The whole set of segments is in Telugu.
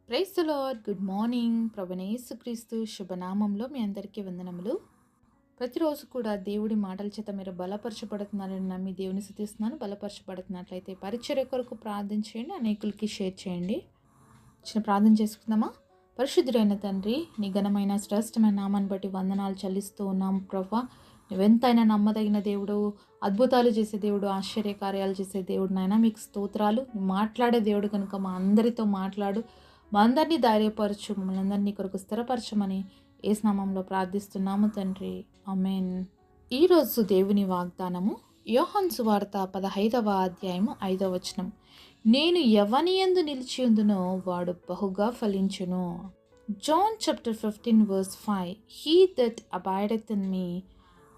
Praise the Lord. Good morning. ప్రభువైన యేసుక్రీస్తు శుభనామంలో మీ అందరికీ వందనములు. ప్రతిరోజు కూడా దేవుడి మాటల చేత మీరు బలపరచబడుతున్నారని నమ్మి దేవుని స్తుతిస్తున్నాను. బలపరచబడుతున్నట్లయితే పరిచర్య కొరకు ప్రార్థన చేయండి, అనేకులకి షేర్ చేయండి. చిన్న ప్రార్థన చేసుకుందామా? పరిశుద్ధుడైన తండ్రి, నీ ఘనమైన శ్రేష్టమైన నామాన్ని బట్టి వందనాలు చెల్లిస్తూ ఉన్నాం ప్రభా. నువ్వెంతైనా నమ్మదగిన దేవుడు, అద్భుతాలు చేసే దేవుడు, ఆశ్చర్యకార్యాలు చేసే దేవుడు నాయన, మీకు స్తోత్రాలు. నువ్వు మాట్లాడే దేవుడు కనుక మా అందరితో మాట్లాడు, మా అందరినీ ధైర్యపరచు, మమ్మల్ని అందరినీ కొరకు స్థిరపరచమని యేసు నామములో ప్రార్థిస్తున్నాము తండ్రి. ఆమేన్. ఈరోజు దేవుని వాగ్దానము యోహాను సువార్త 15వ అధ్యాయము 5వ వచనం. నేను ఎవనియందు నిలిచియుందునో వాడు బహుగా ఫలించును. John chapter 15 verse 5. He that abideth in me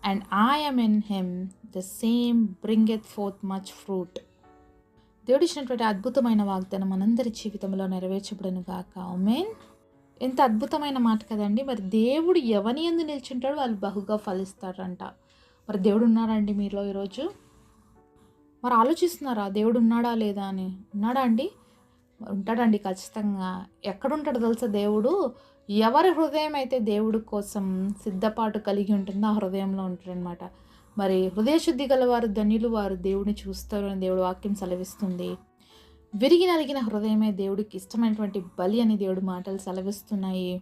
and I am in him, the same bringeth forth much fruit. దేవుడు ఇచ్చినటువంటి అద్భుతమైన వాగ్దానం మనందరి జీవితంలో నెరవేర్చబడును గాక. ఆమేన్. ఎంత అద్భుతమైన మాట కదండి. మరి దేవుడు ఎవని యందు నిల్చుంటాడో వాళ్ళు బహుగా ఫలిస్తారంట. మరి దేవుడు ఉన్నాడండి మీలో ఈరోజు? మరి ఆలోచిస్తున్నారా దేవుడు ఉన్నాడా లేదా అని? ఉన్నాడా అండి? ఉంటాడండి ఖచ్చితంగా. ఎక్కడుంటాడు తెలుసా దేవుడు? ఎవరి హృదయం అయితే దేవుడి కోసం సిద్ధపాటు కలిగి ఉంటుందో ఆ హృదయంలో ఉంటాడనమాట. మరి హృదయశుద్ధి గలవారు ధన్యులు, వారు దేవుడిని చూస్తారు అని దేవుడి వాక్యం సెలవిస్తుంది. విరిగి నలిగిన హృదయమే దేవుడికి ఇష్టమైనటువంటి బలి అని దేవుడి మాటలు సెలవిస్తున్నాయి.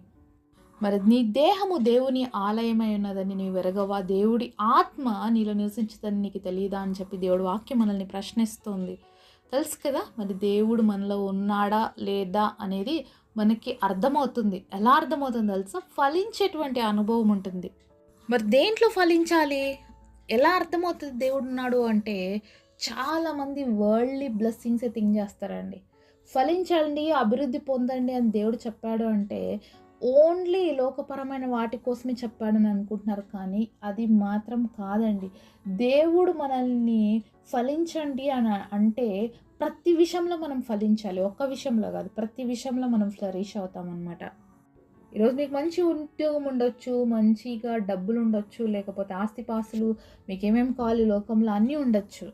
మరి నీ దేహము దేవుని ఆలయమై ఉన్నదని నీవు ఎరగవా? దేవుడి ఆత్మ నీలో నివసించదని నీకు తెలియదా అని చెప్పి దేవుడి వాక్యం మనల్ని ప్రశ్నిస్తుంది. తెలుసు కదా, మరి దేవుడు మనలో ఉన్నాడా లేదా అనేది మనకి అర్థమవుతుంది. ఎలా అర్థమవుతుంది తెలుసా? ఫలించేటువంటి అనుభవం ఉంటుంది. మరి దేంట్లో ఫలించాలి? ఎలా అర్థమవుతుంది దేవుడు ఉన్నాడు అంటే, చాలామంది వరల్డ్లీ బ్లెస్సింగ్సే థింక్ చేస్తారండి. ఫలించండి, అభివృద్ధి పొందండి అని దేవుడు చెప్పాడు అంటే ఓన్లీ లోకపరమైన వాటి కోసమే చెప్పాడని అనుకుంటున్నారు, కానీ అది మాత్రం కాదండి. దేవుడు మనల్ని ఫలించండి అని అంటే ప్రతి విషయంలో మనం ఫలించాలి. ఒక్క విషయంలో కాదు, ప్రతి విషయంలో మనం ఫ్లరిష్ అవుతామన్నమాట. ఈరోజు మీకు మంచి ఉద్యోగం ఉండొచ్చు, మంచిగా డబ్బులు ఉండొచ్చు, లేకపోతే ఆస్తిపాస్తులు, మీకేమేమి కావాలి లోకంలో అన్నీ ఉండొచ్చు.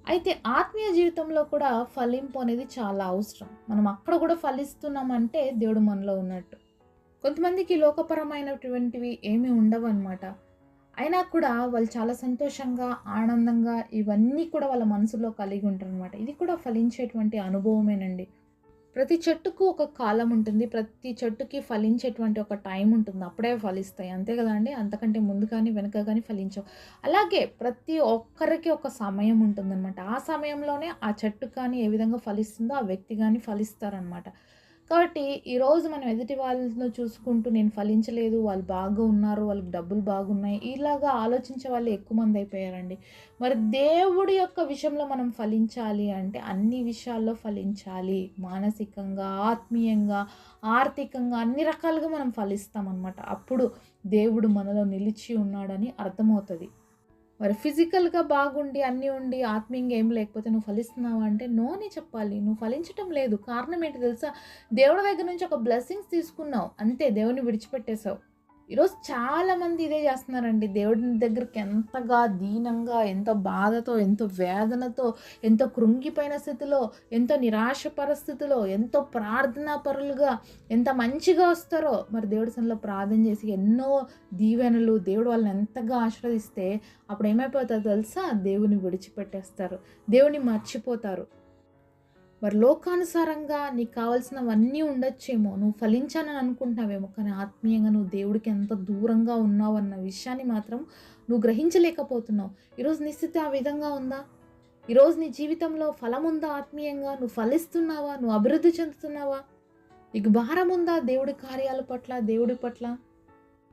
అయితే ఆత్మీయ జీవితంలో కూడా ఫలింపు అనేది చాలా అవసరం. మనం అక్కడ కూడా ఫలిస్తున్నామంటే దేవుడు మనలో ఉన్నట్టు. కొంతమందికి లోకపరమైనటువంటివి ఏమీ ఉండవన్నమాట. అయినా కూడా వాళ్ళు చాలా సంతోషంగా, ఆనందంగా ఇవన్నీ కూడా వాళ్ళ మనసులో కలిగి ఉంటారనమాట. ఇది కూడా ఫలించేటువంటి అనుభవమేనండి. ప్రతి చెట్టుకు ఒక కాలం ఉంటుంది. ప్రతి చెట్టుకి ఫలించేటువంటి ఒక టైం ఉంటుంది. అప్పుడే ఫలిస్తాయి. అంతే కదండీ! అంతకంటే ముందు కానీ, వెనక కానీ ఫలించవు. అలాగే ప్రతి ఒక్కరికి ఒక సమయం ఉంటుందనమాట. ఆ సమయంలోనే ఆ చెట్టు కానీ ఏ విధంగా ఫలిస్తుందో ఆ వ్యక్తి కానీ ఫలిస్తారనమాట. కాబట్టి ఈరోజు మనం ఎదుటి వాళ్ళను చూసుకుంటూ నేను ఫలించలేదు, వాళ్ళు బాగా ఉన్నారు, వాళ్ళకి డబ్బులు బాగున్నాయి, ఇలాగా ఆలోచించే వాళ్ళు ఎక్కువ మంది అయిపోయారండి. మరి దేవుడి యొక్క విషయంలో మనం ఫలించాలి అంటే అన్ని విషయాల్లో ఫలించాలి. మానసికంగా, ఆత్మీయంగా, ఆర్థికంగా అన్ని రకాలుగా మనం ఫలిస్తామన్నమాట. అప్పుడు దేవుడు మనలో నిలిచి ఉన్నాడని అర్థమవుతుంది. మరి ఫిజికల్‌గా బాగుండి, అన్నీ ఉండి, ఆత్మీయంగా ఏం లేకపోతే నువ్వు ఫలిస్తున్నావా అంటే నో అని చెప్పాలి. నువ్వు ఫలించటం లేదు. కారణం ఏంటి తెలుసా? దేవుడి దగ్గర నుంచి ఒక బ్లెస్సింగ్స్ తీసుకున్నావు. అంతే, దేవుడిని విడిచిపెట్టేసావు. ఈరోజు చాలామంది ఇదే చేస్తున్నారండి. దేవుడి దగ్గరికి ఎంతగా దీనంగా, ఎంతో బాధతో, ఎంతో వేదనతో, ఎంతో కృంగిపోయిన స్థితిలో, ఎంతో నిరాశ పరిస్థితిలో, ఎంతో ప్రార్థనా పరులుగా, ఎంత మంచిగా వస్తారో మరి దేవుడి సన్నిధిలో ప్రార్థన చేసి ఎన్నో దీవెనలు దేవుడు వాళ్ళని ఎంతగా ఆశీర్వదిస్తే అప్పుడు ఏమైపోతుందో తెలుసా? దేవుని విడిచిపెట్టేస్తారు, దేవుని మర్చిపోతారు. మరి లోకానుసారంగా నీకు కావాల్సినవన్నీ ఉండొచ్చేమో, నువ్వు ఫలించానని అనుకుంటున్నావేమో, కానీ ఆత్మీయంగా నువ్వు దేవుడికి ఎంత దూరంగా ఉన్నావు అన్న విషయాన్ని మాత్రం నువ్వు గ్రహించలేకపోతున్నావు. ఈరోజు నీ స్థితి ఆ విధంగా ఉందా? ఈరోజు నీ జీవితంలో ఫలం ఉందా? ఆత్మీయంగా నువ్వు ఫలిస్తున్నావా? నువ్వు అభివృద్ధి చెందుతున్నావా? నీకు భారం ఉందా దేవుడి కార్యాల పట్ల, దేవుడి పట్ల?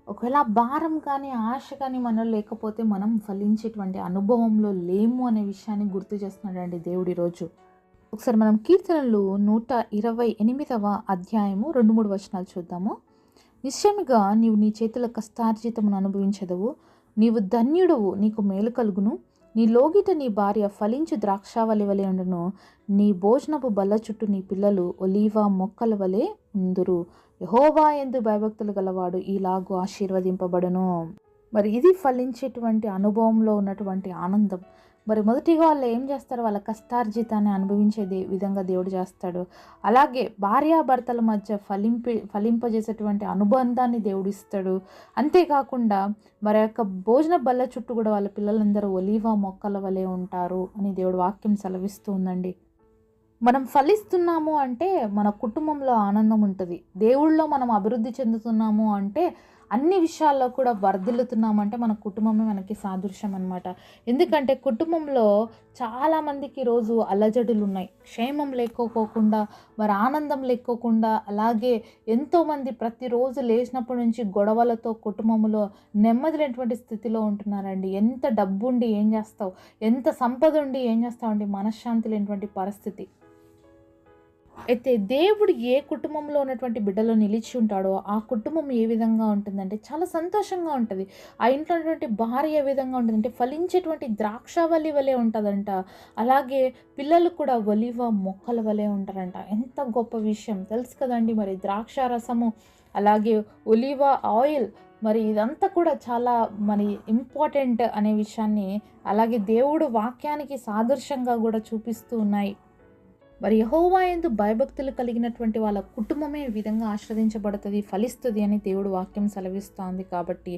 ఒకవేళ ఆ భారం కానీ, ఆశ కానీ మనలో లేకపోతే మనం ఫలించేటువంటి అనుభవంలో లేము అనే విషయాన్ని గుర్తు చేస్తున్నాడండి దేవుడు ఈరోజు. ఒకసారి మనం కీర్తనలు 128వ అధ్యాయము 2-3 వచనాలు చూద్దాము. నిశ్చయముగా నీవు నీ చేతుల కష్టార్జితమును అనుభవించదవు, నీవు ధన్యుడవు, నీకు మేలు కలుగును, నీ లోగిట నీ భార్య ఫలించు ద్రాక్షావళి వలె ఉండును, నీ భోజనపు బల్ల చుట్టూ నీ పిల్లలు ఒలీవ మొక్కల వలె ఉందురు, యెహోవా యందు భయభక్తులు గలవాడు ఈలాగు ఆశీర్వదింపబడును. మరి ఇది ఫలించేటువంటి అనుభవంలో ఉన్నటువంటి ఆనందం. మరి మొదటిగా వాళ్ళు ఏం చేస్తారు, వాళ్ళ కష్టార్జితాన్ని అనుభవించేది విధంగా దేవుడు చేస్తాడు. అలాగే భార్యాభర్తల మధ్య ఫలింపజేసేటువంటి అనుబంధాన్ని దేవుడు ఇస్తాడు. అంతేకాకుండా మరి యొక్క భోజన బల్ల చుట్టూ కూడా వాళ్ళ పిల్లలందరూ ఒలీవ మొక్కల వలె ఉంటారు అని దేవుడు వాక్యం సెలవిస్తూ ఉందండి. మనం ఫలిస్తున్నాము అంటే మన కుటుంబంలో ఆనందం ఉంటుంది. దేవుళ్ళో మనం అభివృద్ధి చెందుతున్నాము అంటే అన్ని విషయాల్లో కూడా వర్ధిల్లుతున్నామంటే మన కుటుంబమే మనకి సాదృశ్యం అనమాట. ఎందుకంటే కుటుంబంలో చాలామందికి ఈరోజు అలజడులు ఉన్నాయి. క్షేమం లేకోకుండా, మరి ఆనందం లేకోకుండా, అలాగే ఎంతోమంది ప్రతిరోజు లేచినప్పటి నుంచి గొడవలతో కుటుంబంలో నెమ్మది లేనటువంటి స్థితిలో ఉంటున్నారండి. ఎంత డబ్బుండి ఏం చేస్తావు, ఎంత సంపద ఉండి ఏం చేస్తావు అండి, మనశ్శాంతి లేనటువంటి పరిస్థితి. అయితే దేవుడు ఏ కుటుంబంలో ఉన్నటువంటి బిడ్డలో నిలిచి ఉంటాడో ఆ కుటుంబం ఏ విధంగా ఉంటుందంటే చాలా సంతోషంగా ఉంటుంది. ఆ ఇంట్లో ఉన్నటువంటి భార్య ఏ విధంగా ఉంటుందంటే ఫలించేటువంటి ద్రాక్షావల్లి వలె ఉంటుందంట. అలాగే పిల్లలు కూడా ఒలివ మొక్కల వలె ఉంటారంట. ఎంత గొప్ప విషయం తెలుసు కదండి. మరి ద్రాక్ష రసము, అలాగే ఒలివ ఆయిల్, మరి ఇదంతా కూడా చాలా మరి ఇంపార్టెంట్ అనే విషయాన్ని అలాగే దేవుడు వాక్యానికి సాదృశ్యంగా కూడా చూపిస్తూ ఉన్నాయి. మరి యెహోవా యందు భయభక్తులు కలిగినటువంటి వాళ్ళ కుటుంబమే ఈ విధంగా ఆశీర్వదించబడుతుంది, ఫలిస్తుంది అని దేవుడు వాక్యం సెలవిస్తోంది. కాబట్టి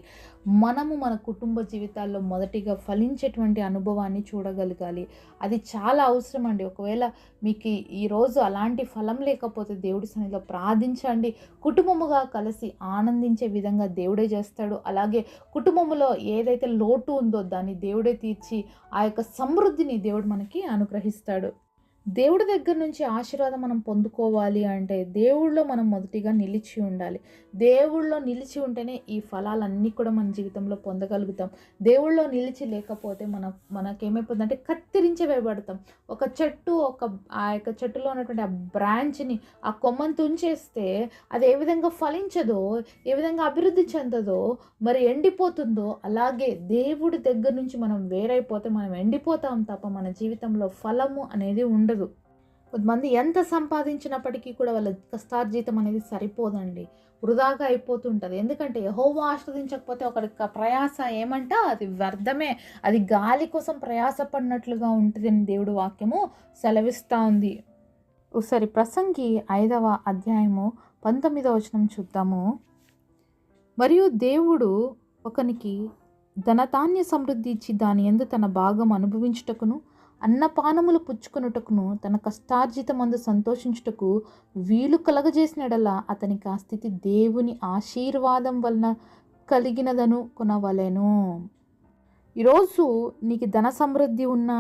మనము మన కుటుంబ జీవితాల్లో మొదటిగా ఫలించేటువంటి అనుభవాన్ని చూడగలగాలి. అది చాలా అవసరం అండి. ఒకవేళ మీకు ఈరోజు అలాంటి ఫలం లేకపోతే దేవుడి సన్నిధిలో ప్రార్థించండి. కుటుంబముగా కలిసి ఆనందించే విధంగా దేవుడే చేస్తాడు. అలాగే కుటుంబంలో ఏదైతే లోటు ఉందో దాన్ని దేవుడే తీర్చి ఆ యొక్క సమృద్ధిని దేవుడు మనకి అనుగ్రహిస్తాడు. దేవుడి దగ్గర నుంచి ఆశీర్వాదం మనం పొందుకోవాలి అంటే దేవుడిలో మనం మొదటిగా నిలిచి ఉండాలి. దేవుడిలో నిలిచి ఉంటేనే ఈ ఫలాలన్నీ కూడా మన జీవితంలో పొందగలుగుతాం. దేవుడిలో నిలిచి లేకపోతే మనకేమైపోతుందంటే కత్తిరించి వేయబడతాం. ఒక చెట్టు ఆ యొక్క చెట్టులో ఉన్నటువంటి ఆ బ్రాంచ్ని, ఆ కొమ్మని తుంచేస్తే అది ఏ విధంగా ఫలించదో, ఏ విధంగా అభివృద్ధి చెందదో, మరి ఎండిపోతుందో, అలాగే దేవుడి దగ్గర నుంచి మనం వేరైపోతే మనం ఎండిపోతాం తప్ప మన జీవితంలో ఫలము అనేది ఉండదు. కొంతమంది ఎంత సంపాదించినప్పటికీ కూడా వాళ్ళ కష్టార్జితం అనేది సరిపోదండి, వృధాగా అయిపోతుంటుంది. ఎందుకంటే యెహోవా ఆశీర్వదించకపోతే ఒకరి ప్రయాస ఏమంట అది వ్యర్థమే, అది గాలి కోసం ప్రయాసపడినట్లుగా ఉంటుంది అని దేవుడు వాక్యము సెలవిస్తూ ఉంది. ఒకసారి ప్రసంగి 5వ అధ్యాయము 19వ వచనం చూద్దాము. మరియు దేవుడు ఒకనికి ధనధాన్య సమృద్ధి ఇచ్చి దాని యందు తన భాగం అనుభవించుటకును అన్నపానములు పుచ్చుకొనుటకును తన కష్టార్జితమందు సంతోషించుటకు వీలు కలగజేసినడలా అతనికి ఆ స్థితి దేవుని ఆశీర్వాదం వలన కలిగినదను కొనవలెను. ఈరోజు నీకు ధన సమృద్ధి ఉన్నా,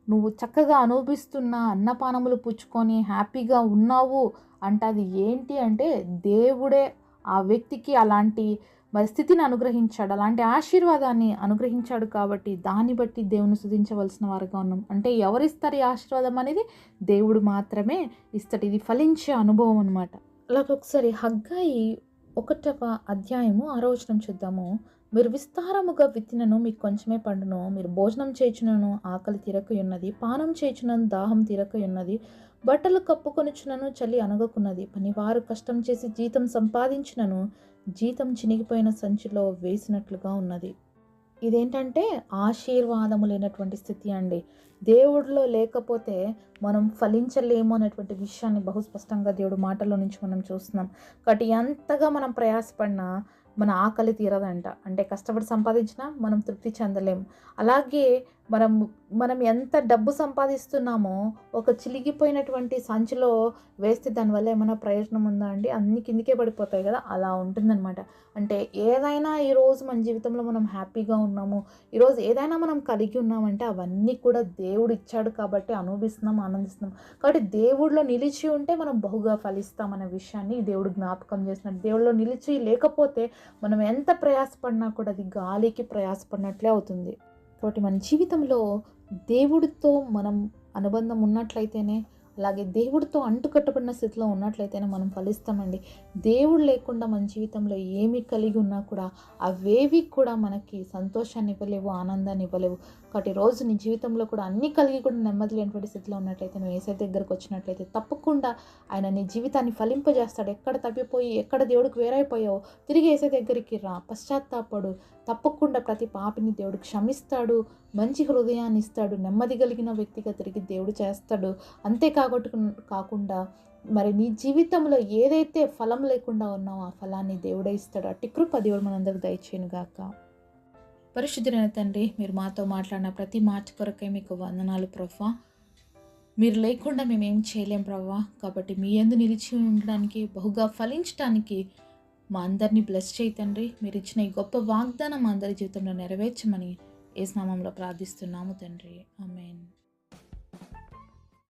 నువ్వు చక్కగా అనుభవిస్తున్నా, అన్నపానములు పుచ్చుకొని హ్యాపీగా ఉన్నావు అంటే అది ఏంటి అంటే దేవుడే ఆ వ్యక్తికి అలాంటి మరి స్థితిని అనుగ్రహించాడు, అలాంటి ఆశీర్వాదాన్ని అనుగ్రహించాడు. కాబట్టి దాన్ని బట్టి దేవుని స్తుతించవలసిన వారుగా ఉన్నాం. అంటే ఎవరిస్తారు ఈ ఆశీర్వాదం అనేది? దేవుడు మాత్రమే ఇస్తాడు. ఇది ఫలించే అనుభవం అనమాట. అలాగే ఒకసారి హగ్గయి 1వ అధ్యాయము 6వ వచనం చూద్దాము. మీరు విస్తారముగా విత్తినను మీకు కొంచెమే పండును, మీరు భోజనం చేయుచునను ఆకలి తీరకయున్నది, పానం చేయుచునను దాహం తీరకయున్నది, బట్టలు కప్పుకొనుచునను చలి అనగకున్నది, పనివారు కష్టం చేసి జీతం సంపాదించినను జీతం చినిగిపోయిన సంచిలో వేసినట్లుగా ఉన్నది. ఇదేంటంటే ఆశీర్వాదము లేనటువంటి స్థితి అండి. దేవుడిలో లేకపోతే మనం ఫలించలేము అనేటువంటి విషయాన్ని బహుస్పష్టంగా దేవుడు మాటల్లో నుంచి మనం చూస్తున్నాం. కాబట్టి ఎంతగా మనం ప్రయాసపడినా మన ఆకలి తీరదంట. అంటే కష్టపడి సంపాదించినా మనం తృప్తి చెందలేము. అలాగే మనం ఎంత డబ్బు సంపాదిస్తున్నామో ఒక చిలిగిపోయినటువంటి సంచిలో వేస్తే దానివల్ల ఏమైనా ప్రయోజనం ఉందా అండి? అన్ని కిందికే పడిపోతాయి కదా, అలా ఉంటుందన్నమాట. అంటే ఏదైనా ఈరోజు మన జీవితంలో మనం హ్యాపీగా ఉన్నాము, ఈరోజు ఏదైనా మనం కలిగి ఉన్నామంటే అవన్నీ కూడా దేవుడు ఇచ్చాడు కాబట్టి అనుభవిస్తున్నాం, ఆనందిస్తున్నాం. కాబట్టి దేవుడిలో నిలిచి ఉంటే మనం బహుగా ఫలిస్తాం అనే విషయాన్ని దేవుడు జ్ఞాపకం చేస్తున్నాడు. దేవుడిలో నిలిచి లేకపోతే మనం ఎంత ప్రయాసపడినా కూడా అది గాలికి ప్రయాసపడినట్లే అవుతుంది. కాబట్టి మన జీవితంలో దేవుడితో మనం అనుబంధం ఉన్నట్లయితేనే, అలాగే దేవుడితో అంటుకట్టబడిన స్థితిలో ఉన్నట్లయితేనే మనం ఫలిస్తామండి. దేవుడు లేకుండా మన జీవితంలో ఏమి కలిగి ఉన్నా కూడా అవేవి కూడా మనకి సంతోషాన్ని ఇవ్వలేవు, ఆనందాన్ని ఇవ్వలేవు. కాబట్టి రోజు నీ జీవితంలో కూడా అన్నీ కలిగి కూడా నెమ్మది లేనటువంటి స్థితిలో ఉన్నట్లయితే, నువ్వు యేసయ్య దగ్గరకు వచ్చినట్లయితే తప్పకుండా ఆయన నీ జీవితాన్ని ఫలింపజేస్తాడు. ఎక్కడ తప్పిపోయి, ఎక్కడ దేవుడికి వేరైపోయావో తిరిగి యేసయ్య దగ్గరికి రా, పశ్చాత్తాపడు. తప్పకుండా ప్రతి పాపిని దేవుడు క్షమిస్తాడు. మంచి హృదయాన్ని ఇస్తాడు, నెమ్మది కలిగిన వ్యక్తిగా తిరిగి దేవుడు చేస్తాడు. కాకుండా మరి నీ జీవితంలో ఏదైతే ఫలం లేకుండా ఉన్నావో ఆ ఫలాన్ని దేవుడే ఇస్తాడు. అట్టి కృప దేవుడు మనందరికి దయచేయను గాక. పరిశుద్ధులైన తండ్రి, మీరు మాతో మాట్లాడిన ప్రతి మాట కొరకై మీకు వందనాలు ప్రభువా. మీరు లేకుండా మేమేం చేయలేం ప్రభువా. కాబట్టి మీ యందు నిలిచి ఉండడానికి, బహుగా ఫలించడానికి మా అందరినీ బ్లెస్ చేయి తండ్రి. మీరు ఇచ్చిన ఈ గొప్ప వాగ్దానం మా అందరి జీవితంలో నెరవేర్చమని యేసు నామములో ప్రార్థిస్తున్నాము తండ్రి. ఆమేన్.